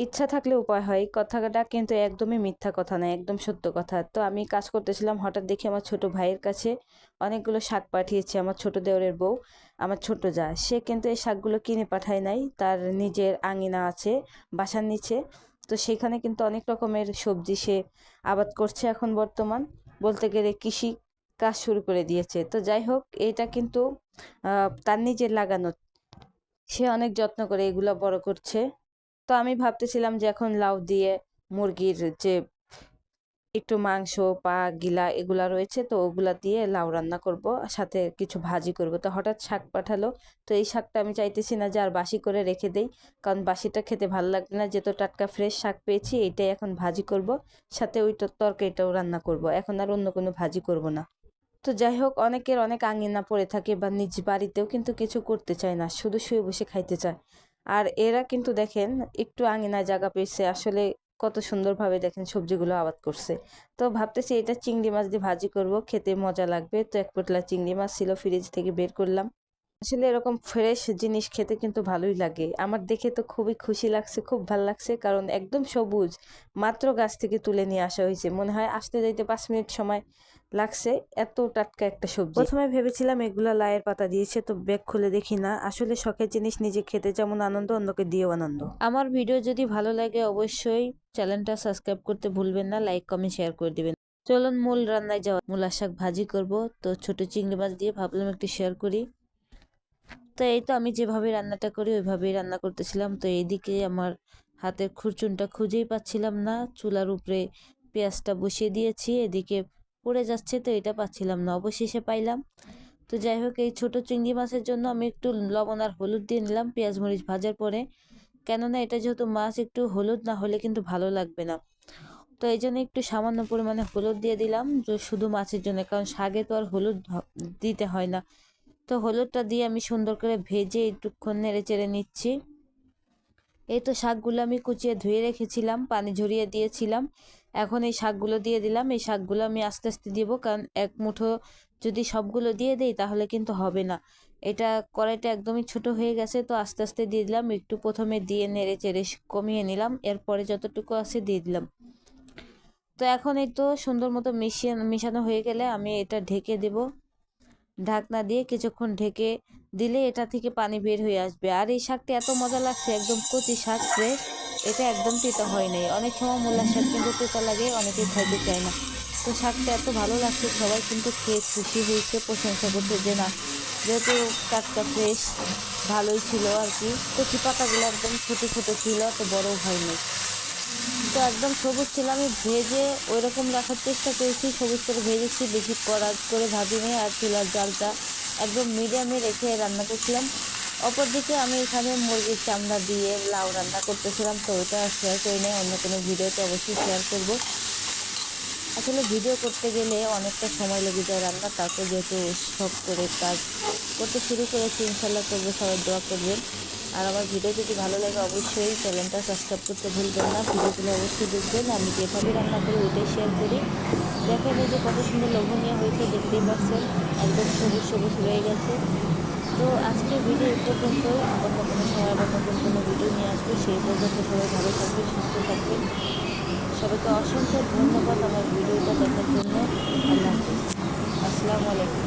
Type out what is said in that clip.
ইচ্ছা থাকলে উপায় হয়, কথাটা কিন্তু একদমই মিথ্যা কথা নয়, একদম সত্য কথা। তো আমি কাজ করতেছিলাম, হঠাৎ দেখি আমার ছোট ভাইয়ের কাছে অনেকগুলো শাক পাঠিয়েছে আমার ছোট দেওরের বউ, আমার ছোট যা। সে কিন্তু এই শাকগুলো কিনে পাঠায় নাই, তার নিজের আঙিনা আছে বাসার নিচে। তো সেখানে কিন্তু অনেক রকমের সবজি সে আবাদ করছে এখন বর্তমান, বলতে গেলে কৃষি কাজ শুরু করে দিয়েছে। তো যাই হোক, এটা কিন্তু তার নিজের লাগানো, সে অনেক যত্ন করে এগুলো বড় করছে। তো আমি ভাবতেছিলাম যে এখন লাউ দিয়ে মুরগির যে একটু মাংস পা গিলা এগুলা রয়েছে, তো ওগুলা দিয়ে লাউ রান্না করব, সাথে কিছু ভাজি করব। তো হঠাৎ শাক পাঠালো, তো এই শাকটা আমি চাইতেছি না যে আর বাসি করে রেখে দেই, কারণ বাসিটা খেতে ভালো লাগবে না। যেহেতু টাটকা ফ্রেশ শাক পেয়েছি, এইটাই এখন ভাজি করব, সাথে ওইটা তরকারিটাও রান্না করব, এখন আর অন্য কোনো ভাজি করব না। তো যাই হোক, অনেকের অনেক আঙ্গিনা পড়ে থাকে বা নিজ বাড়িতেও কিন্তু কিছু করতে চায় না, শুধু শুয়ে বসে খাইতে চায়। আর এরা কিন্তু দেখেন একটু আঙ্গিনায় জায়গা পেয়েছে, আসলে কত সুন্দরভাবে দেখেন সবজিগুলো আবাদ করছে। তো ভাবতেছি এটা চিংড়ি মাছ দিয়ে ভাজি করব, খেতে মজা লাগবে। তো এক পোটলা চিংড়ি মাছ ছিল, ফ্রিজ থেকে বের করলাম। আসলে এরকম ফ্রেশ জিনিস খেতে কিন্তু ভালোই লাগে, আমার দেখে তো খুবই খুশি লাগছে, খুব ভালো লাগছে, কারণ একদম সবুজ, মাত্র গাছ থেকে তুলে নিয়ে আসা হয়েছে, মনে হয় আসতে যাইতে 5 মিনিট সময় লাগছে, এত টাটকা একটা সবজি। প্রথমে ভেবেছিলাম এগুলা লায়ের পাতা দিয়েছে, তো ব্যাগ খুলে দেখি না, আসলে শখের জিনিস নিজে খেতে যেমন আনন্দ, অন্যকে দিয়েও আনন্দ। আমার ভিডিও যদি ভালো লাগে অবশ্যই চ্যানেলটা সাবস্ক্রাইব করতে ভুলবেন না, লাইক কমেন্ট শেয়ার করে দিবেন। চলুন মূল রান্নায় যাওয়া, মূলা শাক ভাজি করব। তো ছোট চিংড়ি মাছ দিয়ে ভাবলাম একটু শেয়ার করি। তো এই তো আমি যেভাবে রান্নাটা করি ওইভাবেই রান্না করতেছিলাম। তো এইদিকে আমার হাতের খুরচুনটা খুঁজেই পাচ্ছিলাম না, চুলার উপরে পেঁয়াজটা বসিয়ে দিয়েছি, এদিকে পড়ে যাচ্ছে, তো এটা পাচ্ছিলাম না, অবশেষে পাইলাম। তো যাই হোক, এই ছোট চিংড়ি মাছের জন্য আমি একটু লবণ আর হলুদ দিয়ে নিলাম পেঁয়াজ মরিচ ভাজার পরে, কেননা এটা যেহেতু মাছ, একটু হলুদ না হলে কিন্তু ভালো লাগবে না। তো এই জন্য একটু সামান্য পরিমাণে হলুদ দিয়ে দিলাম, যে শুধু মাছের জন্য, কারণ শাকে তো আর হলুদ দিতে হয় না। তো হলুদটা দিয়ে আমি সুন্দর করে ভেজে একটুক্ষণ নেড়ে চেড়ে নিচ্ছি। এই তো শাকগুলো আমি কুচিয়ে ধুয়ে রেখেছিলাম, পানি ঝরিয়ে দিয়েছিলাম, এখন এই শাকগুলো দিয়ে দিলাম। এই শাকগুলো আমি আস্তে আস্তে দিব, কারণ এক মুঠো যদি সবগুলো দিয়ে দেই তাহলে কিন্তু হবে না। এটা কড়াইটা একদমই ছোট হয়ে গেছে, তো আস্তে আস্তে দিয়ে দিলাম, একটু প্রথমে দিয়ে নেড়ে চেড়ে কমিয়ে নিলাম, এরপরে যতটুকু আছে দিয়ে দিলাম। তো এখন এই তো সুন্দর মতো মিশানো হয়ে গেলে আমি এটা ঢেকে দেব, ঢাকনা দিয়ে কিছুক্ষণ ঢেকে দিলে এটা থেকে পানি বের হয়ে আসবে। আর এই শাকটা এত মজা লাগছে, একদম কচি শাক, ফ্রেশ, এটা একদম তেতো হয় নাই। অনেক সময় মূলার শাক কিন্তু তেতো লাগে, অনেকে খাইতে চায় না। তো শাকটা এত ভালো লাগছে, সবাই কিন্তু খেয়ে খুশি হয়েছে, প্রশংসা করছে যে না, যেহেতু টাটকা ফ্রেশ, ভালোই ছিল আর কি। কচি পাতাগুলো একদম ছোট ছোট ছিল, তো বড়ও হয়নি। তো একদম সবুজ ছিল, আমি ভেজে ওই রকম রাখার চেষ্টা করেছি, সবুজ করে ভেজেছি, বেশি কড়া করে ভাজিনি। আর চুলার জালটা একদম মিডিয়ামে রেখে রান্না করছিলাম। অপরদিকে আমি এখানে মুরগির চামড়া দিয়ে লাউ রান্না করতেছিলাম, তো ওইটা শেয়ার করি নাই, অন্য কোনো ভিডিওতে অবশ্যই শেয়ার করব। আসলে ভিডিও করতে গেলে অনেকটা সময় লেগে যায় রান্না, তারপর যেহেতু শখ করে কাজ করতে শুরু করেছি, ইনশাল্লাহ করবো, সবাই দোয়া করবেন। আর আমার ভিডিও যদি ভালো লাগে অবশ্যই চ্যানেলটা সাবস্ক্রাইব করতে ভুলবেন না, ভিডিওগুলো অবশ্যই দেখবেন, আমি যেভাবে রান্না করি ওইটাই শেয়ার করি। দেখেন এই যে কত সুন্দর লোভনীয় হয়েছে, দেখতেই পাচ্ছেন, একদম সবুজ সবুজ রয়ে গেছে। তো আজকের ভিডিও এই পর্যন্তই, অন্য কোনো সময় বা নতুন কোনো ভিডিও নিয়ে আসবো, সেই পর্যন্ত সবাই ভালো থাকবেন, সুস্থ থাকবেন। সবাইকে অসংখ্য ধন্যবাদ আমার ভিডিওটা দেখার জন্য। আল্লাহ হাফিজ, আসসালামু আলাইকুম।